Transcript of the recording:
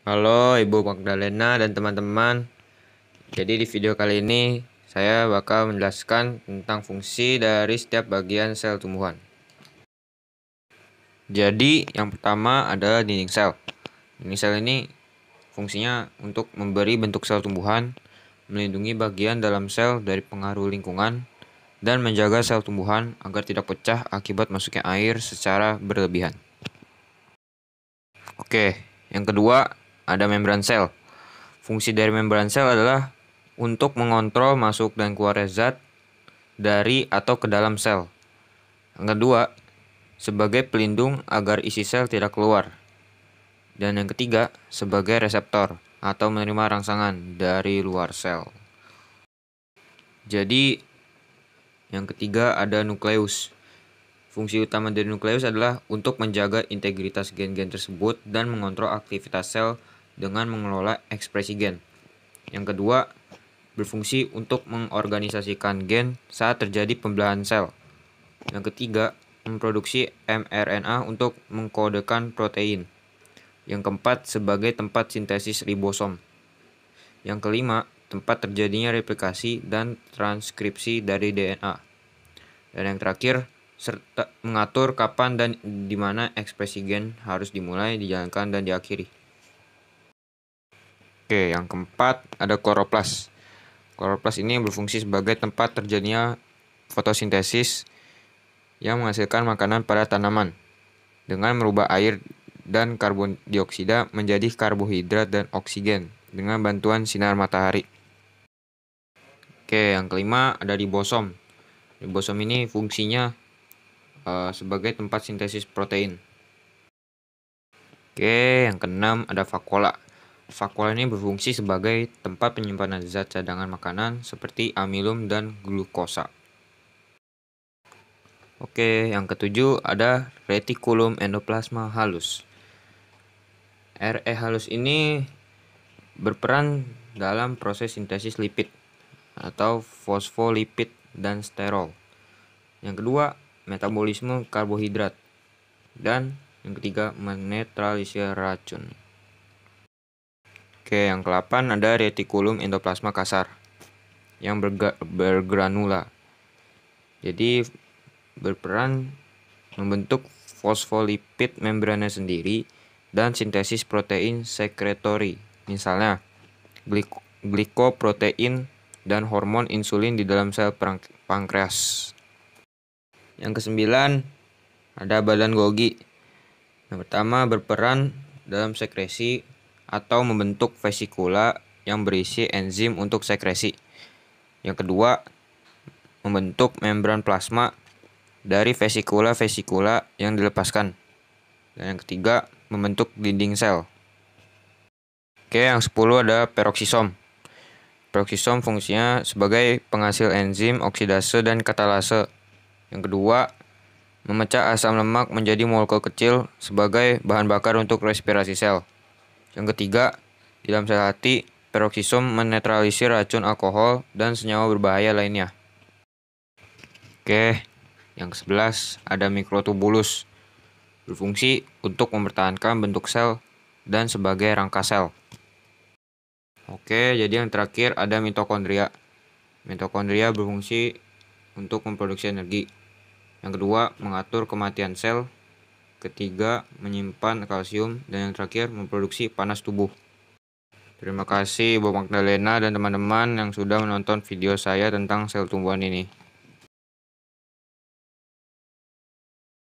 Halo Ibu Magdalena dan teman-teman. Jadi di video kali ini saya bakal menjelaskan tentang fungsi dari setiap bagian sel tumbuhan. Jadi yang pertama adalah dinding sel. Dinding sel ini fungsinya untuk memberi bentuk sel tumbuhan, melindungi bagian dalam sel dari pengaruh lingkungan, dan menjaga sel tumbuhan agar tidak pecah akibat masuknya air secara berlebihan. Oke, yang kedua ada membran sel. Fungsi dari membran sel adalah untuk mengontrol masuk dan keluarnya zat dari atau ke dalam sel. Yang kedua, sebagai pelindung agar isi sel tidak keluar. Dan yang ketiga, sebagai reseptor atau menerima rangsangan dari luar sel. Jadi, yang ketiga ada nukleus. Fungsi utama dari nukleus adalah untuk menjaga integritas gen-gen tersebut dan mengontrol aktivitas sel dengan mengelola ekspresi gen. Yang kedua, berfungsi untuk mengorganisasikan gen saat terjadi pembelahan sel. Yang ketiga, memproduksi mRNA untuk mengkodekan protein. Yang keempat, sebagai tempat sintesis ribosom. Yang kelima, tempat terjadinya replikasi dan transkripsi dari DNA. Dan yang terakhir, serta mengatur kapan dan di mana ekspresi gen harus dimulai, dijalankan, dan diakhiri. Oke, yang keempat ada kloroplas. Kloroplas ini berfungsi sebagai tempat terjadinya fotosintesis yang menghasilkan makanan pada tanaman dengan merubah air dan karbon dioksida menjadi karbohidrat dan oksigen dengan bantuan sinar matahari. Oke, yang kelima ada ribosom. Ribosom ini fungsinya sebagai tempat sintesis protein. Oke, yang keenam ada vakuola. Vakuola ini berfungsi sebagai tempat penyimpanan zat cadangan makanan seperti amilum dan glukosa. Oke, yang ketujuh ada retikulum endoplasma halus. RE halus ini berperan dalam proses sintesis lipid atau fosfolipid dan sterol. Yang kedua, metabolisme karbohidrat. Dan yang ketiga, menetralisir racun. Oke, yang ke-8 ada retikulum endoplasma kasar yang bergranula. Jadi berperan membentuk fosfolipid membrana sendiri dan sintesis protein sekretori, misalnya glikoprotein dan hormon insulin di dalam sel pankreas. Yang kesembilan ada badan Golgi. Yang pertama berperan dalam sekresi atau membentuk vesikula yang berisi enzim untuk sekresi. Yang kedua, membentuk membran plasma dari vesikula-vesikula yang dilepaskan. Dan yang ketiga, membentuk dinding sel. Oke, yang 10 ada peroksisom. Peroksisom fungsinya sebagai penghasil enzim oksidase dan katalase. Yang kedua, memecah asam lemak menjadi molekul kecil sebagai bahan bakar untuk respirasi sel. Yang ketiga, di dalam sel hati, peroksisom menetralisir racun alkohol dan senyawa berbahaya lainnya. Oke, yang ke-11 ada mikrotubulus. Berfungsi untuk mempertahankan bentuk sel dan sebagai rangka sel. Oke, jadi yang terakhir ada mitokondria. Mitokondria berfungsi untuk memproduksi energi. Yang kedua, mengatur kematian sel. Ketiga, menyimpan kalsium. Dan yang terakhir, memproduksi panas tubuh. Terima kasih Ibu Magdalena dan teman-teman yang sudah menonton video saya tentang sel tumbuhan ini.